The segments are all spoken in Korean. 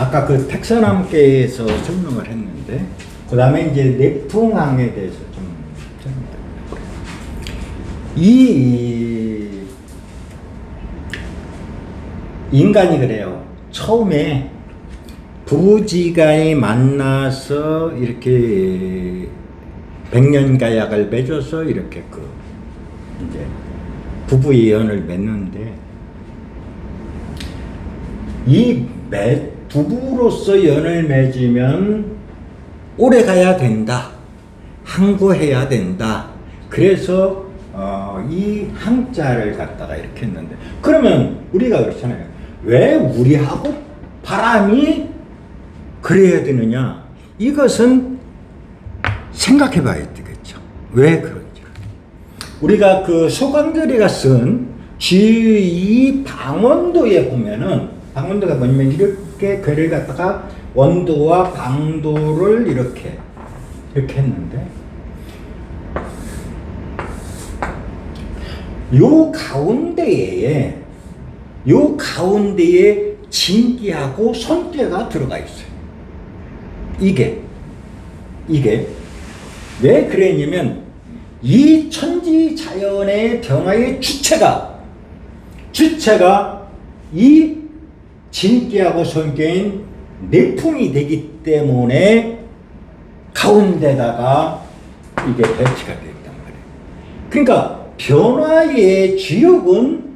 아까 그 택선함께에서 설명을 했는데, 그 다음에 이제 내풍항에 대해서 좀 이 인간이 그래요. 처음에 부부지간이 만나서 이렇게 백년가약을 맺어서 이렇게 그 이제 부부의 연을 맺는데, 이 부부로서 연을 맺으면 오래 가야 된다, 항구해야 된다. 그래서 이 항자를 갖다가 이렇게 했는데, 그러면 우리가 그렇잖아요. 왜 우리하고 바람이 그래야 되느냐? 이것은 생각해 봐야 되겠죠. 왜 그런지. 우리가 그 소강절이가 쓴 지2 방원도에 보면은, 방원도가 뭐냐면 이렇게 괴를 갖다가 원도와 방도를 이렇게 했는데, 요 가운데에 진기하고 손괴가 들어가 있어요. 이게 왜 그랬냐면, 이 천지 자연의 변화의 주체가 이 진기하고 손괴인 내풍이 되기 때문에 가운데다가 이게 배치가 되었단 말이에요. 그러니까 변화의 지역은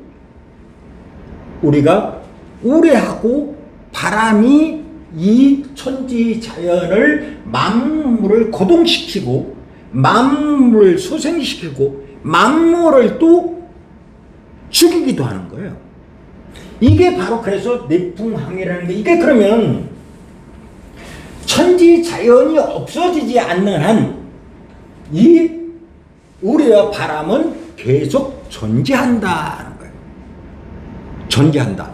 우리가 우레하고 바람이 이 천지 자연을, 만물을 고동시키고 만물을 소생시키고 만물을 또 죽이기도 하는 거예요. 이게 바로 그래서 내풍항이라는 게, 이게 그러면 천지 자연이 없어지지 않는 한 이 우레와 바람은 계속 존재한다는 거예요. 존재한다.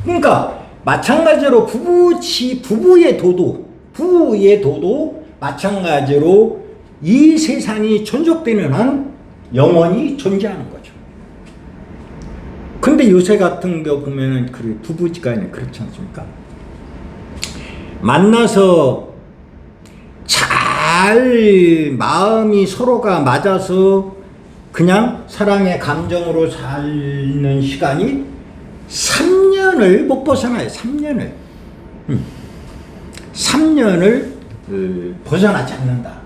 그러니까 마찬가지로 부부의 도도 마찬가지로 이 세상이 존속되는 한 영원히 존재하는 거죠. 근데 요새 같은 거 보면은 그 부부지간이 그렇지 않습니까? 만나서 잘 마음이 서로가 맞아서 그냥 사랑의 감정으로 사는 시간이 3년을 못 벗어나요. 3년을 벗어나지 않는다.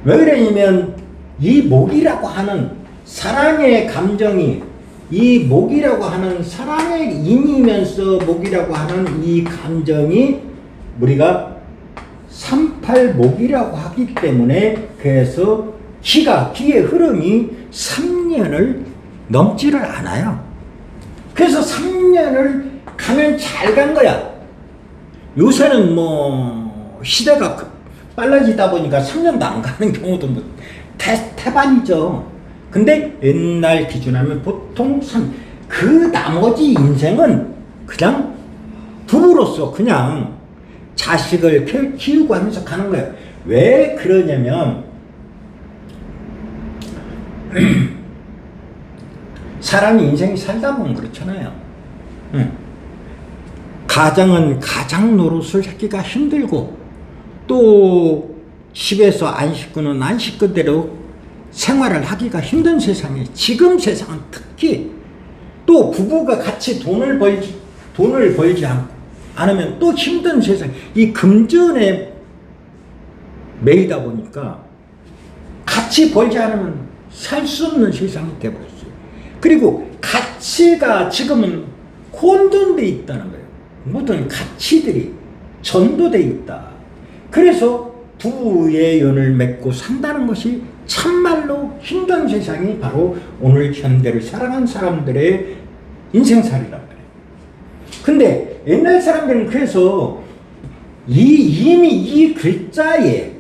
왜 그러냐면 이 목이라고 하는 사랑의 감정이, 이 목이라고 하는 사랑의 인이면서 목이라고 하는 이 감정이 우리가 38목이라고 하기 때문에, 그래서 기의 흐름이 3년을 넘지를 않아요. 그래서 3년을 가면 잘 간 거야. 요새는 뭐 시대가 빨라지다 보니까 3년도 안 가는 경우도 뭐 태반이죠. 근데 옛날 기준하면 보통 그 나머지 인생은 그냥 부부로서 그냥 자식을 키우고 하면서 가는 거예요. 왜 그러냐면 사람이 인생이 살다 보면 그렇잖아요. 가정은 가장 노릇을 하기가 힘들고, 또 집에서 안 식구는 안 식구대로 생활을 하기가 힘든 세상에, 지금 세상은 특히 또 부부가 같이 돈을 벌지 않으면 또 힘든 세상, 이 금전에 매이다 보니까 같이 벌지 않으면 살 수 없는 세상이 되어버렸어요. 그리고 가치가 지금은 혼돈돼 있다는 거예요. 모든 가치들이 전도돼 있다. 그래서 부부의 연을 맺고 산다는 것이 참말로 힘든 세상이 바로 오늘 현대를 살아간 사람들의 인생살이란 말이에요. 근데 옛날 사람들은 그래서 이미 이 글자에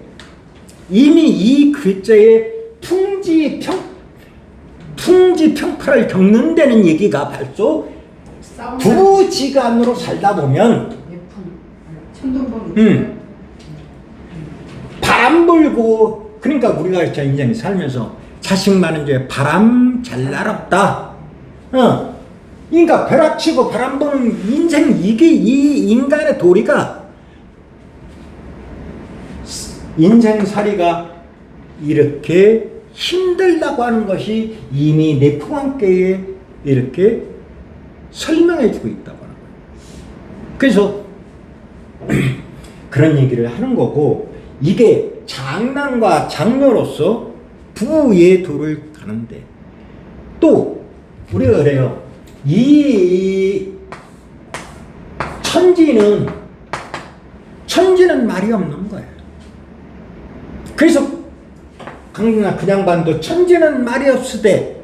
풍지평파를 겪는다는 얘기가 벌써 부부지간으로 살다 보면 바람 불고, 그러니까 우리가 인생이 살면서 자식 많은 집에 바람 잘 날았다. 그러니까 벼락치고 바람부는 인생, 이게 이 인간의 도리가, 인생살이가 이렇게 힘들다고 하는 것이 이미 내풍왕께에 이렇게 설명해 주고 있다고 하는 거예요. 그래서 그런 얘기를 하는 거고, 이게 장남과 장녀로서 부의 도를 가는데, 또 우리가 그래요. 이 천지는 말이 없는 거예요. 그래서 그 양반도 천지는 말이 없으되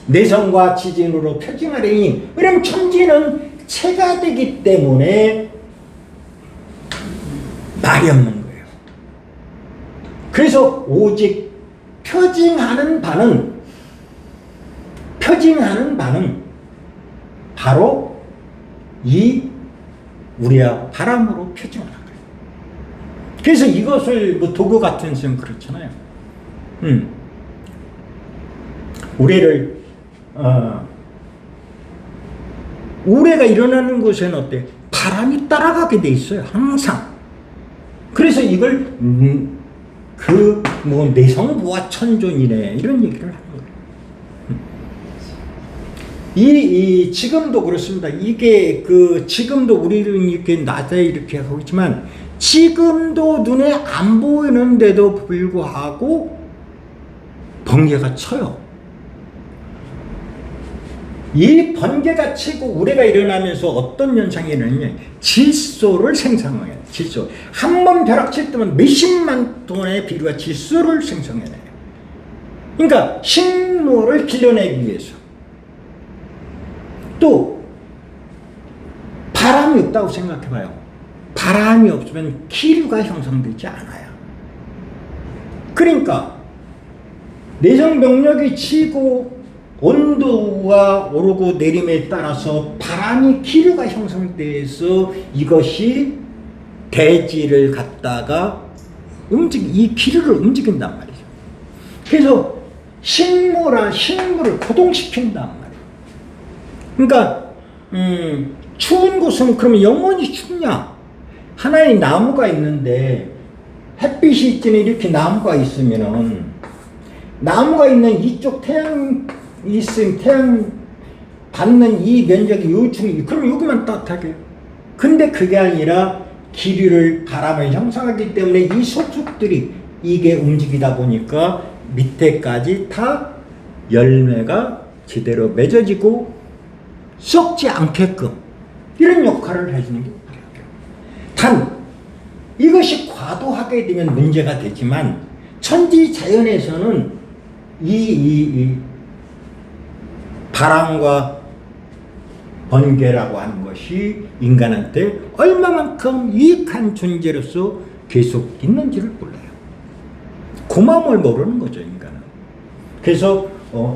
내성과 지진으로 표징하리니, 왜냐면 천지는 체가 되기 때문에 말이 없는 거예요. 그래서 오직 표징하는 바는 바로 이 우리야 바람으로 표징을 하는 거예요. 그래서 이것을 뭐 도교 같은 점 그렇잖아요. 우레를 우레가 일어나는 곳에는 어때? 바람이 따라가게 돼 있어요. 항상. 그래서 이걸 그 뭐 내성보와 천존이네 이런 얘기를 하는 거예요. 이 지금도 그렇습니다. 이게 지금도 우리는 이렇게 낮에 이렇게 하고 있지만, 지금도 눈에 안 보이는데도 불구하고 번개가 쳐요. 이 번개가 치고 우레가 일어나면서 어떤 현상이 일어나냐, 질소를 생성해요. 질소. 한 번 벼락칠 때면 몇십만 톤의 비료가 질소를 생성해내요. 그러니까 식물을 길러내기 위해서. 또 바람이 없다고 생각해봐요. 바람이 없으면 기류가 형성되지 않아요. 그러니까 내성병력이 치고 온도가 오르고 내림에 따라서 바람이 기류가 형성돼서 이것이 대지를 갖다가 이 기류를 움직인단 말이죠. 그래서 식물을 고동시킨단 말이에요. 그러니까 추운 곳은 그러면 영원히 춥냐? 하나의 나무가 있는데 햇빛이 있더니 이렇게 나무가 있으면은, 나무가 있는 이쪽 태양 있으면 태양 받는 이 면적이 요충이, 그럼 여기만 따뜻하게. 근데 그게 아니라 기류를, 바람을 형성하기 때문에 이 소축들이 이게 움직이다 보니까 밑에까지 다 열매가 제대로 맺어지고 썩지 않게끔 이런 역할을 해주는 게 단 이것이 과도하게 되면 문제가 되지만, 천지 자연에서는 이 바람과 번개라고 하는 것이 인간한테 얼마만큼 유익한 존재로서 계속 있는지를 몰라요. 고마움을 모르는 거죠, 인간은. 그래서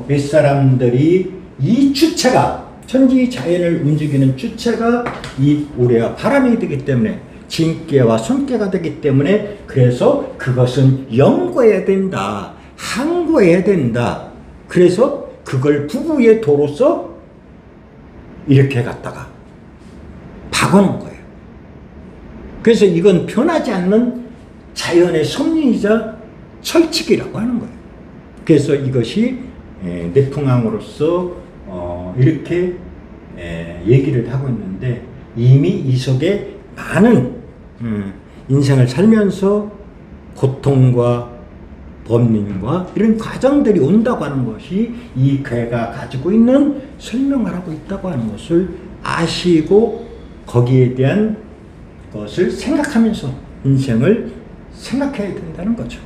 몇 사람들이 이 주체가, 천지 자연을 움직이는 주체가 이 우레와 바람이 되기 때문에, 진깨와 손깨가 되기 때문에, 그래서 그것은 연구해야 된다, 항구해야 된다. 그래서 그걸 부부의 도로서 이렇게 갖다가 박아놓은 거예요. 그래서 이건 변하지 않는 자연의 섭리이자 철칙이라고 하는 거예요. 그래서 이것이 내풍왕으로서 이렇게 얘기를 하고 있는데, 이미 이 속에 많은 인생을 살면서 고통과 범민과 이런 과정들이 온다고 하는 것이 이 괴가 가지고 있는 설명을 하고 있다고 하는 것을 아시고, 거기에 대한 것을 생각하면서 인생을 생각해야 된다는 거죠.